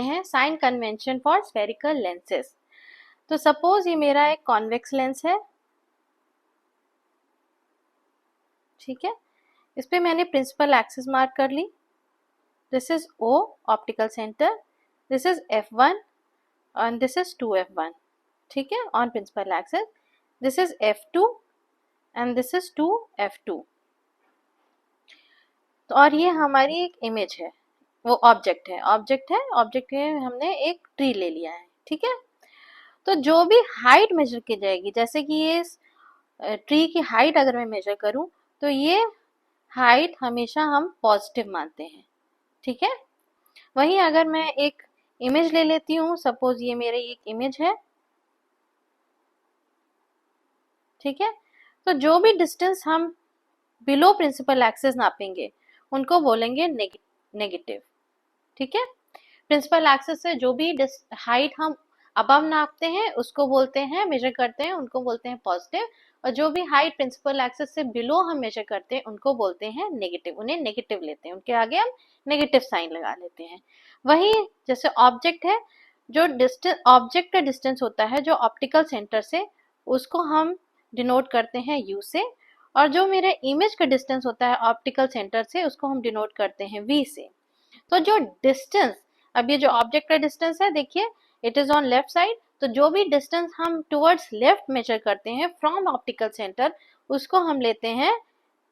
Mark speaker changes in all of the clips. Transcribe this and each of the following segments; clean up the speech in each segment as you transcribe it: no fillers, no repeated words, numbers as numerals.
Speaker 1: हैं sign convention for spherical lenses. तो suppose ये मेरा एक कॉन्वेक्स लेंस है, ठीक है, इस पे मैंने प्रिंसिपल एक्सिस मार्क कर ली। This is O optical centre, this is F1 and this is 2F1, ठीक है, on principal axis. This is F2 and this is 2F2। तो और ये हमारी एक इमेज है, वो ऑब्जेक्ट है, ऑब्जेक्ट है, हमने एक ट्री ले लिया है, ठीक है। तो जो भी हाइट मेजर की जाएगी, जैसे कि ये ट्री की हाइट अगर मैं मेजर करूं तो ये हाइट हमेशा हम पॉजिटिव मानते हैं, ठीक है। वहीं अगर मैं एक इमेज ले लेती हूँ, सपोज ये मेरी एक इमेज है, ठीक है, तो जो भी डिस्टेंस हम बिलो प्रिंसिपल एक्सिस नापेंगे उनको बोलेंगे नेगेटिव, ठीक है। प्रिंसिपल एक्सिस से जो भी हाइट हम अबव नापते हैं उसको बोलते हैं, मेजर करते हैं, उनको बोलते हैं पॉजिटिव, और जो भी हाइट प्रिंसिपल एक्सिस से बिलो हम मेजर करते हैं उनको बोलते हैं नेगेटिव, उन्हें नेगेटिव लेते हैं, उनके आगे हम नेगेटिव साइन लगा लेते हैं। वही जैसे ऑब्जेक्ट है, जो डिस्टेंस ऑब्जेक्ट का डिस्टेंस होता है जो ऑप्टिकल सेंटर से, उसको हम डिनोट करते हैं U से, और जो मेरे इमेज का डिस्टेंस होता है ऑप्टिकल सेंटर से उसको हम डिनोट करते हैं V से। तो जो डिस्टेंस, अब ये जो ऑब्जेक्ट का डिस्टेंस है, देखिए it is on left side, तो जो भी डिस्टेंस हम टुवर्ड्स लेफ्ट मेजर करते हैं फ्रॉम ऑप्टिकल सेंटर उसको हम लेते हैं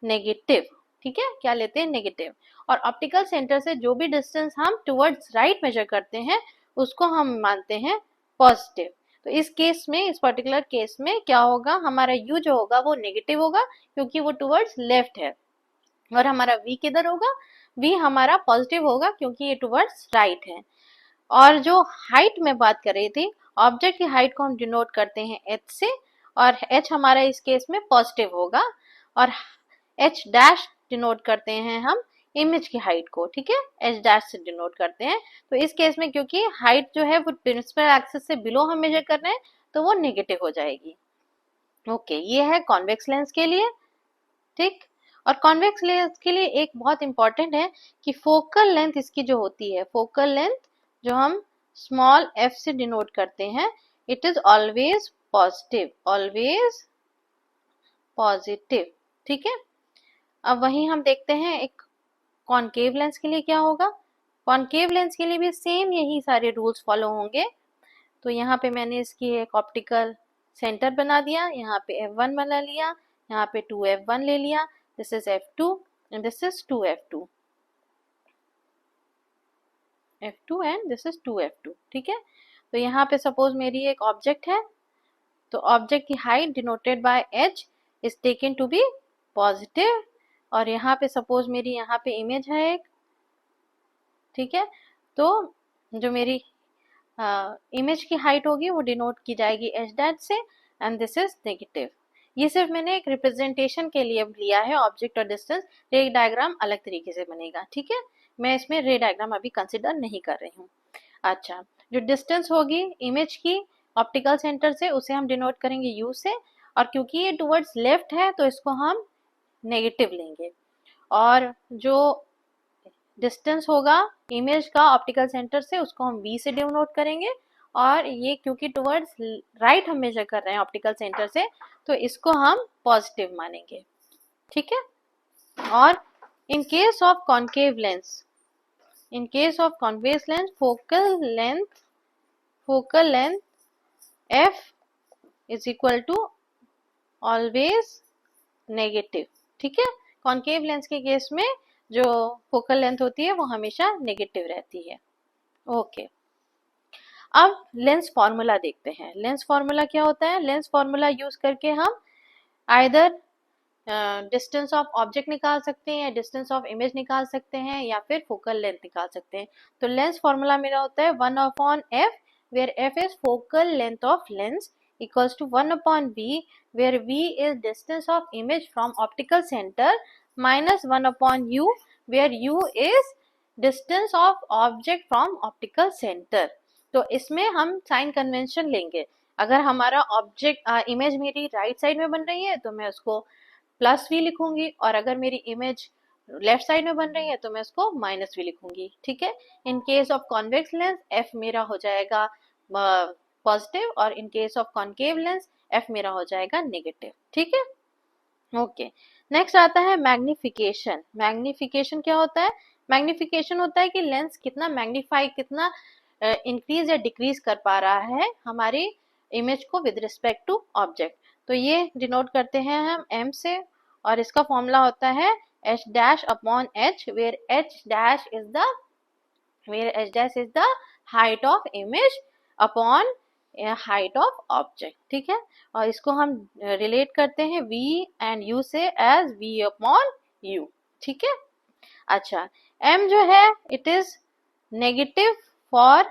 Speaker 1: नेगेटिव, ठीक है, क्या लेते हैं, नेगेटिव। और ऑप्टिकल सेंटर से जो भी डिस्टेंस हम टुवर्ड्स राइट मेजर करते हैं उसको हम मानते हैं पॉजिटिव। तो इस केस में, इस पर्टिकुलर केस में क्या होगा, हमारा U जो होगा वो नेगेटिव होगा क्योंकि वो टुवर्ड्स लेफ्ट है, और हमारा V किधर होगा, V हमारा पॉजिटिव होगा क्योंकि ये टुवर्ड्स राइट है। और जो हाइट में बात कर रही थी, ऑब्जेक्ट की हाइट को हम डिनोट करते हैं H से, और H हमारा इस केस में पॉजिटिव होगा, और H डैश डिनोट करते हैं हम इमेज की हाइट को, ठीक है, H डैश से डिनोट करते हैं। तो इस केस में क्योंकि हाइट जो है वो प्रिंसिपल एक्सिस से बिलो हम मेजर कर रहे हैं तो वो नेगेटिव हो जाएगी। ओके, ये है कॉन्वेक्स लेंस के लिए, ठीक। और कॉन्वेक्स लेंस के लिए एक बहुत इंपॉर्टेंट है कि फोकल लेंथ इसकी जो होती है, फोकल लेंथ जो हम स्मॉल f से डिनोट करते हैं, it is always positive, always positive, ठीक है। अब वहीं हम देखते हैं एक कॉनकेव लेंस के लिए क्या होगा। कॉनकेव लेंस के लिए भी सेम यही सारे रूल्स फॉलो होंगे। तो यहाँ पे मैंने इसकी एक ऑप्टिकल सेंटर बना दिया, यहाँ पे F1 बना लिया, यहाँ पे 2F1 ले लिया, this is F2 and this is 2F2, F2 and this is 2F2, ठीक है। तो यहाँ पे सपोज मेरी एक ऑब्जेक्ट है, तो ऑब्जेक्ट की height denoted by H is taken to be positive, और यहाँ पे सपोज मेरी यहाँ पे इमेज है एक, ठीक है, तो जो मेरी इमेज की हाइट होगी वो डिनोट की जाएगी H डैश से, एंड दिस इज नेगेटिव। ये सिर्फ मैंने एक रिप्रेजेंटेशन के लिए लिया है ऑब्जेक्ट और डिस्टेंस, रे डायग्राम अलग तरीके से बनेगा, ठीक है, मैं इसमें रे डायग्राम अभी कंसिडर नहीं कर रही हूँ। अच्छा, जो डिस्टेंस होगी इमेज की ऑप्टिकल सेंटर से उसे हम डिनोट करेंगे U से, और क्योंकि ये टुवर्ड्स लेफ्ट है तो इसको हम नेगेटिव लेंगे, और जो डिस्टेंस होगा इमेज का ऑप्टिकल सेंटर से उसको हम V से डिनोट करेंगे, और ये क्योंकि टुवर्ड्स राइट हम मेजर कर रहे हैं ऑप्टिकल सेंटर से तो इसको हम पॉजिटिव मानेंगे, ठीक है। और in case of concave lens, in case of convex lens, focal length F is equal to always negative, ठीक है। कॉनकेव लेंस के केस में जो फोकल लेंथ होती है वो हमेशा नेगेटिव रहती है। ओके, अब लेंस फॉर्मूला देखते हैं। लेंस फॉर्मूला क्या होता है, लेंस फॉर्मूला यूज करके हम आइदर डिस्टेंस ऑफ ऑब्जेक्ट निकाल सकते हैं, डिस्टेंस ऑफ इमेज निकाल सकते हैं, या फिर फोकल लेंथ निकाल सकते हैं। तो लेंस फॉर्मूला मेरा होता है 1/f, where f is focal length of lens, equals to 1/v, where v is distance of image from optical center, minus 1/u, where u is distance of object from optical center। तो इसमें हम sign convention लेंगे। अगर हमारा object image मेरी right side में बन रही है तो मैं उसको प्लस v लिखूंगी, और अगर मेरी इमेज लेफ्ट साइड में बन रही है तो मैं इसको माइनस भी लिखूंगी, ठीक है। इन case of convex lens F मेरा हो जाएगा पॉजिटिव, और in case of concave lens F मेरा हो जाएगा नेगेटिव, ठीक है। ओके, नेक्स्ट आता है मैग्निफिकेशन। मैग्निफिकेशन क्या होता है? मैग्निफिकेशन होता है कि लेंस कितना मैग्नीफाई, कितना इंक्रीज या डिक्रीज कर पा रहा है हमारी इमेज को विद रिस्पेक्ट टू ऑब्जेक्ट। तो ये डिनोट करते हैं हम एम से, और इसका फॉर्मूला होता है h dash upon h, where h dash is the height of image upon height of object, ठीक है। और इसको हम रिलेट करते हैं v एंड u से एज v upon u, ठीक है। अच्छा, m जो है it is negative for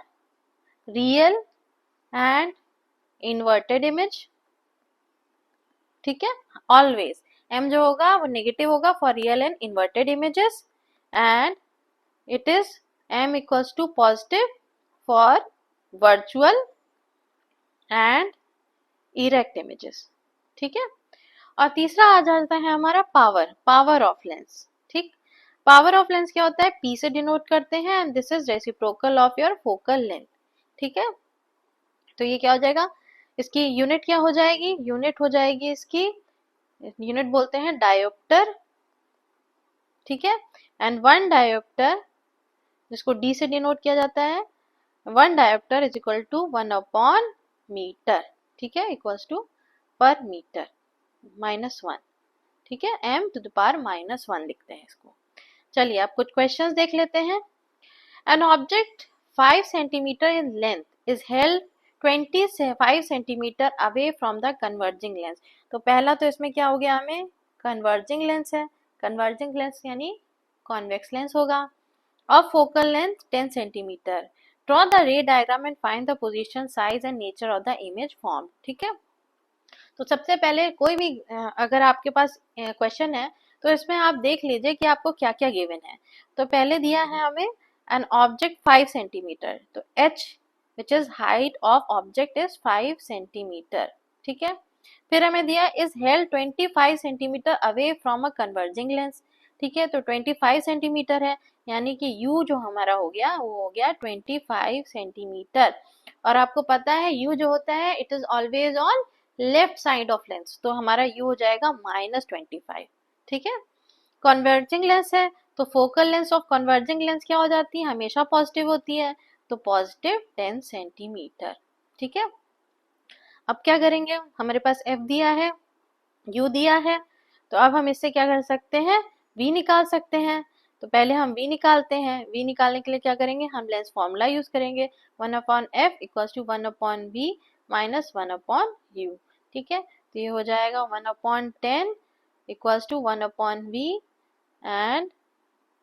Speaker 1: real and inverted image, ठीक है। ऑलवेज m जो होगा वो नेगेटिव होगा for real and inverted images, and it is m equals to positive for virtual and erect images, ठीक है। और तीसरा आ जाता है हमारा पावर ऑफ लेंस, ठीक। पावर ऑफ लेंस क्या होता है? p से डिनोट करते हैं, and this is reciprocal of your focal length, ठीक है। तो ये क्या हो जाएगा? इसकी यूनिट क्या हो जाएगी? यूनिट हो जाएगी इसकी, यूनिट बोलते हैं डायोप्टर, ठीक है। एंड वन डायोप्टर, जिसको d से डिनोट किया जाता है, one dioptre is equal to 1 upon metre, ठीक है, इक्वल्स टू पर मीटर -1, ठीक है। m टू द पावर -1 लिखते हैं इसको। चलिए अब कुछ क्वेश्चंस देख लेते हैं। An object 5 centimetre in length is held 25 centimetre away from the converging lens. तो पहला तो इसमें क्या हो गया, हमें कन्वर्जिंग लेंस है, कन्वर्जिंग लेंस यानी कॉन्वेक्स लेंस होगा, of focal length 10 centimeter. Draw the ray diagram and find the position, size and nature of the image formed, ठीक है। तो सबसे पहले कोई भी अगर आपके पास क्वेश्चन है तो इसमें आप देख लीजिए कि आपको क्या क्या गिवन है। तो पहले दिया है हमें एन ऑब्जेक्ट 5 सेंटीमीटर, तो h which is height of object is 5 centimetre, ठीक है। फिर हमें दिया is held 25 centimetre away from a converging lens, ठीक है। तो 25 सेंटीमीटर है, यानी कि u जो हमारा हो गया वो हो गया 25 सेंटीमीटर। और आपको पता है u जो होता है it is always on left side of lens, तो हमारा u हो जाएगा -25, ठीक है। कन्वर्जिंग लेंस है तो focal lens of converging lens क्या हो जाती है? हमेशा पॉजिटिव होती है, तो पॉजिटिव 10 सेंटीमीटर, ठीक है। अब क्या करेंगे? हमारे पास f दिया है, u दिया है, तो अब हम इससे क्या कर सकते हैं? v निकाल सकते हैं। तो पहले हम v निकालते हैं। v निकालने के लिए क्या करेंगे? हम लेंस फॉर्मूला यूज करेंगे, 1 upon f equals to 1 upon v minus 1 upon u, ठीक है। तो ये हो जाएगा 1 upon 10 equals to 1 upon v, and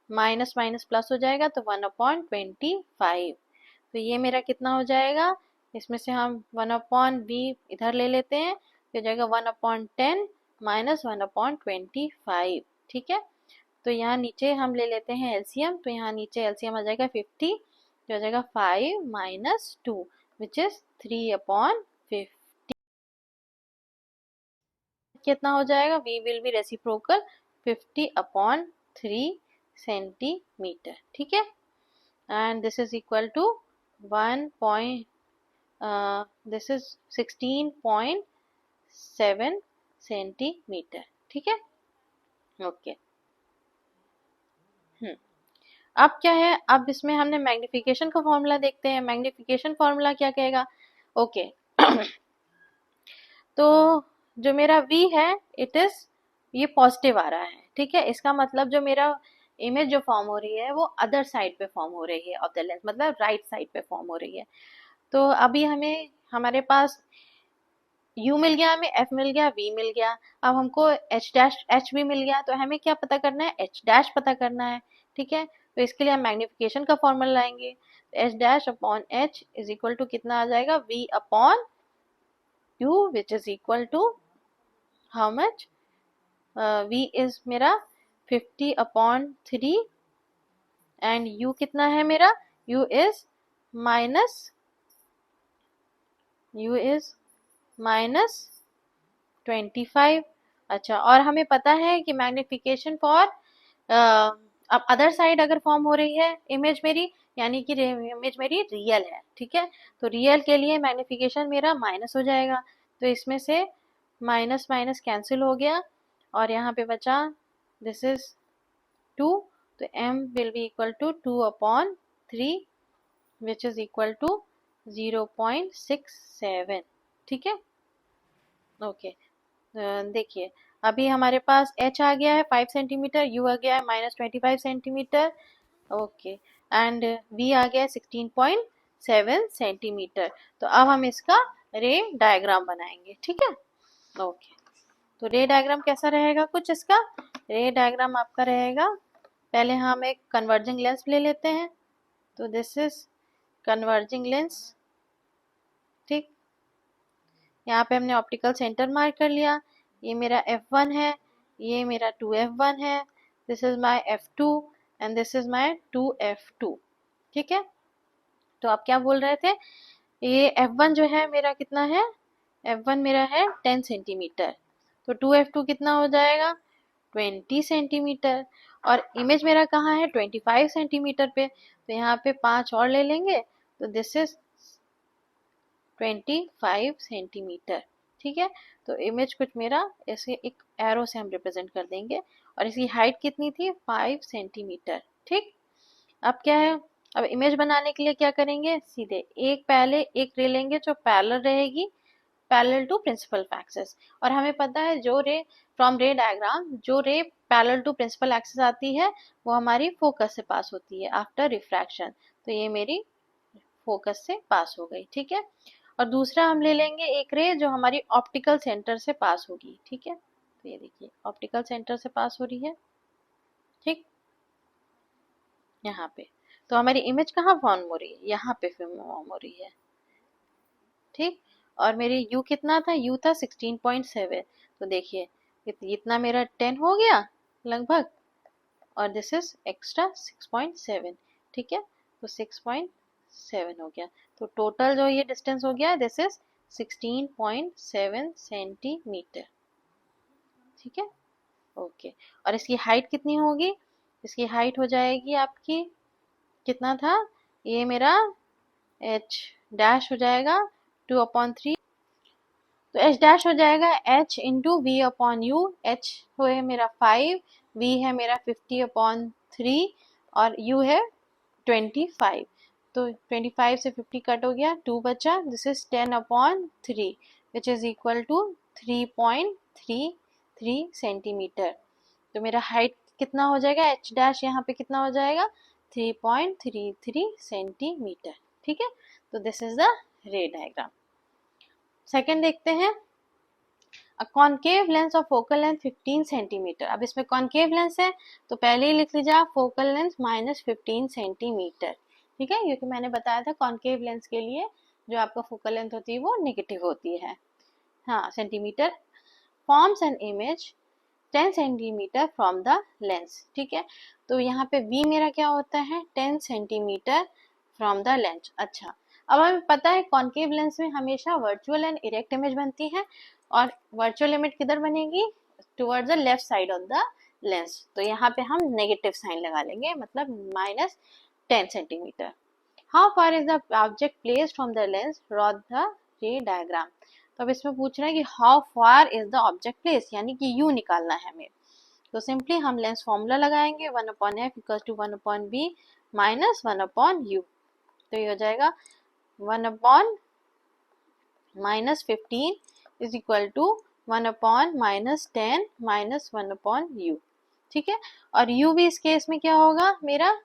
Speaker 1: minus minus plus हो जाएगा तो 1 अपॉन 25। तो ये मेरा कितना हो जाएगा? इसमें से हम 1 अपॉन v इधर ले लेते हैं, तो हो जाएगा 1 अपॉन 10 माइनस 1 अपॉन 25, ठीक है। तो यहाँ नीचे हम ले लेते हैं एलसीएम, तो यहाँ नीचे एलसीएम आ जाएगा 50, तो हो जाएगा 5 माइनस 2 विच इज 3 अपॉन 50। कितना हो जाएगा? v will be reciprocal 50 upon 3 centimetre, ठीक है। And this is equal to 16.7 centimetre, ठीक है। ओके, अब क्या है? अब इसमें हमने मैग्निफिकेशन का फॉर्मूला देखते हैं। मैग्निफिकेशन फॉर्मूला क्या कहेगा? ओके तो जो मेरा v है इट इज ये पॉजिटिव आ रहा है, ठीक है। इसका मतलब जो मेरा इमेज जो फॉर्म हो रही है वो अदर साइड पे फॉर्म हो रही है ऑफ द लेंस, मतलब राइट साइड पे फॉर्म हो रही है। तो अभी हमें हमारे पास u मिल गया, हमें f मिल गया, v मिल गया। अब हमको h भी मिल गया, तो हमें क्या पता करना है? h' पता करना है, ठीक है। तो इसके लिए हम मैग्निफिकेशन का फॉर्मूला लाएंगे, h' upon h is equal to कितना आ जाएगा? v upon u which is equal to how much? v is मेरा 50 अपॉन 3 एंड u कितना है मेरा? u is -25। अच्छा, और हमें पता है कि मैग्निफिकेशन फॉर अब अदर साइड अगर फॉर्म हो रही है इमेज मेरी, यानी कि इमेज मेरी रियल है, ठीक है, तो रियल के लिए मैग्निफिकेशन मेरा माइनस हो जाएगा, तो इसमें से माइनस माइनस कैंसिल हो गया और यहाँ पे बचा दिस इज 2, तो m will be equal to 2/3 which is equal to 0.67, ठीक है। ओके, देखिए अभी हमारे पास h आ गया है 5 सेंटीमीटर, u आ गया है -25 सेंटीमीटर, ओके, एंड v आ गया है 16.7 सेंटीमीटर। तो अब हम इसका रे डायग्राम बनाएंगे, ठीक है। ओके, तो रे डायग्राम कैसा रहेगा, कुछ इसका रे डायग्राम आपका रहेगा, पहले हम एक कन्वर्जिंग लेंस ले लेते हैं, तो दिस इज कन्वर्जिंग लेंस, ठीक, यहाँ पे हमने ऑप्टिकल सेंटर मार्क कर लिया, ये मेरा f1 है, ये मेरा 2f1 है, this is my f2 and this is my 2f2, ठीक है। तो आप क्या बोल रहे थे, ये f1 जो है मेरा कितना है, f1 मेरा है 10 सेंटीमीटर, तो 2f2 कितना हो जाएगा 20 सेंटीमीटर, और इमेज मेरा कहाँ है 25 सेंटीमीटर पे, तो यहाँ पे 5 और ले लेंगे, तो दिस इज 25 सेंटीमीटर, ठीक है। तो इमेज कुछ मेरा ऐसे एक एरो से हम रिप्रेजेंट कर देंगे, और इसकी हाइट कितनी थी 5 सेंटीमीटर, ठीक। अब क्या है, अब इमेज बनाने के लिए क्या करेंगे, सीधे एक पहले एक रे लेंगे जो पैरेलल रहेगी, पैरेलल टू प्रिंसिपल एक्सिस, और हमें पता है जो रे फ्रॉम रे डायग्राम जो ray parallel to principal axis आती है वो हमारी फोकस से पास होती है आफ्टर रिफ्रैक्शन, तो ये मेरी फोकस से पास हो गई, ठीक है। और दूसरा हम ले लेंगे एक रे जो हमारी ऑप्टिकल सेंटर से पास होगी, ठीक है, तो ये देखिए ऑप्टिकल सेंटर से पास हो रही है, ठीक, यहाँ पे, तो हमारी इमेज कहाँ फॉर्म हो रही है, यहाँ पे फॉर्म हो रही है, ठीक। और मेरी u कितना था, u था 16.7, तो देखिए इतना मेरा 10 हो गया लगभग, और दिस इज एक्स्ट्रा 6.7, ठीक है, तो 6.7 हो गया, तो टोटल जो ये डिस्टेंस हो गया दिस इज 16.7 सेंटीमीटर, ठीक है। ओके, और इसकी हाइट कितनी होगी, इसकी हाइट हो जाएगी आपकी, कितना था, ये मेरा h डैश हो जाएगा 2/3, तो h डैश हो जाएगा h into v upon u, h है मेरा 5, v है मेरा 50/3 और u है 25, तो 25 से 50 कट हो गया, 2 बचा, this is 10/3 which is equal to 3.33 centimetre, तो मेरा हाइट कितना हो जाएगा, h डैश यहाँ पे कितना हो जाएगा 3.33 सेंटीमीटर, ठीक है। तो दिस इज द रे डायग्राम। सेकेंड देखते हैं, कॉनकेव लेंस और फोकल लेंथ 15 सेंटीमीटर, अब इसमें कॉनकेव लेंस है तो पहले ही लिख लीजिए आप फोकल लेंथ -15 सेंटीमीटर, ठीक है, क्योंकि मैंने बताया था कॉनकेव लेंस के लिए जो आपका फोकल लेंथ होती है वो नेगेटिव होती है, हाँ centimetre, forms an image 10 centimetre from the lens, ठीक है, तो यहाँ पे v मेरा क्या होता है 10 सेंटीमीटर फ्रॉम द लेंस। अच्छा, अब हमें पता है कॉनकेव लेंस में हमेशा वर्चुअल एंड इरेक्ट इमेज बनती है, और वर्चुअल इमेज किधर बनेगी, towards the left side of the lens, तो यहाँ पे हम नेगेटिव साइन लगा लेंगे, मतलब -10 centimetre. How far is the object placed from the lens, draw the रे डायग्राम, तो अब इसमें पूछ रहा है कि how far is the object place, यानी कि यू निकालना है हमें, तो सिंपली हम लेंस फॉर्मूला लगाएंगे 1/f equal to 1/b minus 1/u, तो ये हो जाएगा 1/-15 is equal to 1/-10 minus 1/u, ठीक है, और u भी इस केस में क्या होगा मेरा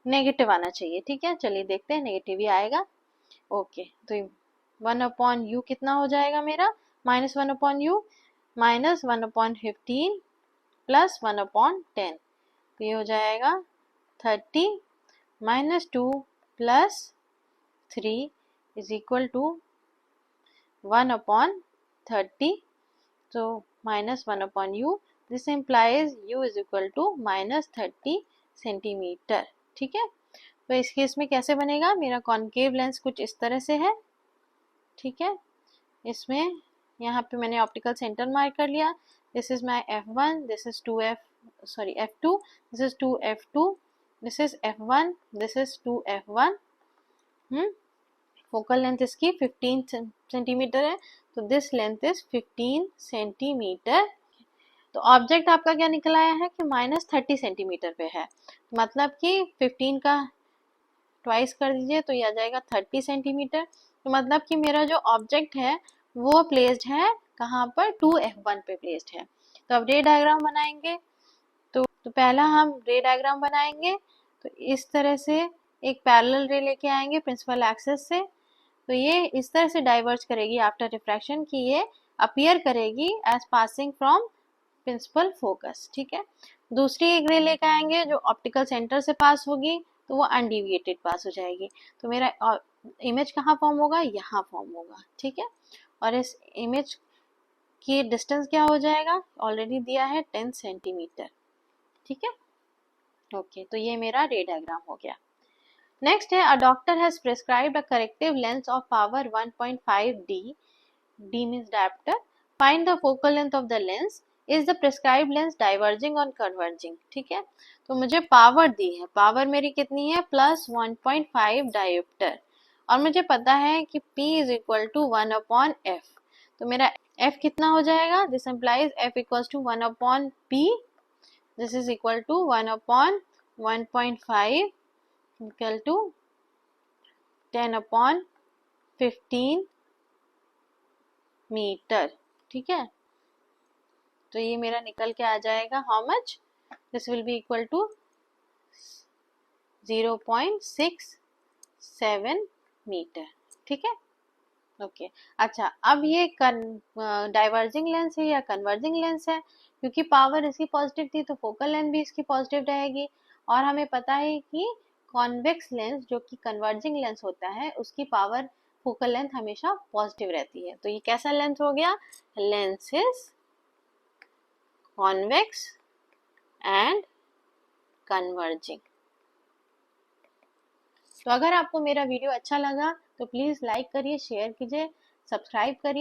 Speaker 1: नेगेटिव आना चाहिए, ठीक है, चलिए देखते हैं नेगेटिव ही आएगा, ओके, तो 1/u कितना हो जाएगा मेरा -1/u माइनस 1/15 प्लस 1/10, तो ये हो जाएगा 30 -2 plus 3 is equal to 1/30, so -1/u, this implies u is equal to -30 centimetre, ठीक है। तो इस केस में कैसे बनेगा, मेरा कॉनकेव लेंस कुछ इस तरह से है, ठीक है, इसमें यहाँ पे मैंने ऑप्टिकल सेंटर मार्क कर लिया, this is my f1, this is 2f sorry f2, this is 2f2, this is f1, this is 2f1. Focal length इसकी 15 सेंटीमीटर है, तो दिस लेंथ इज 15 सेंटीमीटर। तो ऑब्जेक्ट आपका क्या निकल आया है कि -30 सेंटीमीटर पे है, मतलब कि 15 का ट्वाइस कर दीजिए तो ये आ जाएगा 30 सेंटीमीटर। तो मतलब कि मेरा जो ऑब्जेक्ट है वो प्लेस्ड है कहाँ पर, 2f1 पे प्लेस्ड है। तो अब रे डायग्राम बनाएंगे। तो पहला हम रे डायग्राम बनाएंगे, तो इस तरह से एक पैरेलल रे लेके आएंगे प्रिंसिपल एक्सिस से। तो ये इस तरह से डाइवर्ज करेगी आफ्टर रिफ्रैक्शन कि ये अपीयर करेगी as passing from principal focus, ठीक है। दूसरी एक रे लेकर आएंगे जो ऑप्टिकल सेंटर से पास होगी, तो वो अनडिविएटेड पास हो जाएगी। तो मेरा इमेज कहाँ फॉर्म होगा, यहाँ फॉर्म होगा, ठीक है। और इस इमेज की डिस्टेंस क्या हो जाएगा, ऑलरेडी दिया है 10 सेंटीमीटर, ठीक है। ओके, तो ये मेरा रे डायग्राम हो गया। नेक्स्ट है, a doctor has prescribed a corrective lens of power 1.5 d, d means diopter. Find the focal length of the lens. Is the prescribed lens diverging or converging? ठीक है, तो मुझे पावर दी है, पावर मेरी कितनी है +1.5 डायोप्टर, और मुझे पता है कि P is equal to 1/f। तो मेरा f कितना हो जाएगा, this implies f equals to 1/p, this is equal to 1/1.5 equal to 10/15 metre, ठीक है। तो ये मेरा निकल के आ जाएगा how much, this will be equal to 0.67 metre, ठीक है। ओके, अच्छा अब ये डाइवर्जिंग लेंस है या कन्वर्जिंग लेंस है, क्योंकि पावर इसकी पॉजिटिव थी तो फोकल लेंथ भी इसकी पॉजिटिव रहेगी। और हमें पता है कि कॉन्वेक्स लेंस जो कि कन्वर्जिंग लेंस होता है उसकी पावर फोकल लेंथ हमेशा पॉजिटिव रहती है। तो ये कैसा लेंस हो गया, lens is convex and converging. तो अगर आपको मेरा वीडियो अच्छा लगा तो प्लीज़ लाइक करिए, शेयर कीजिए, सब्सक्राइब करिए।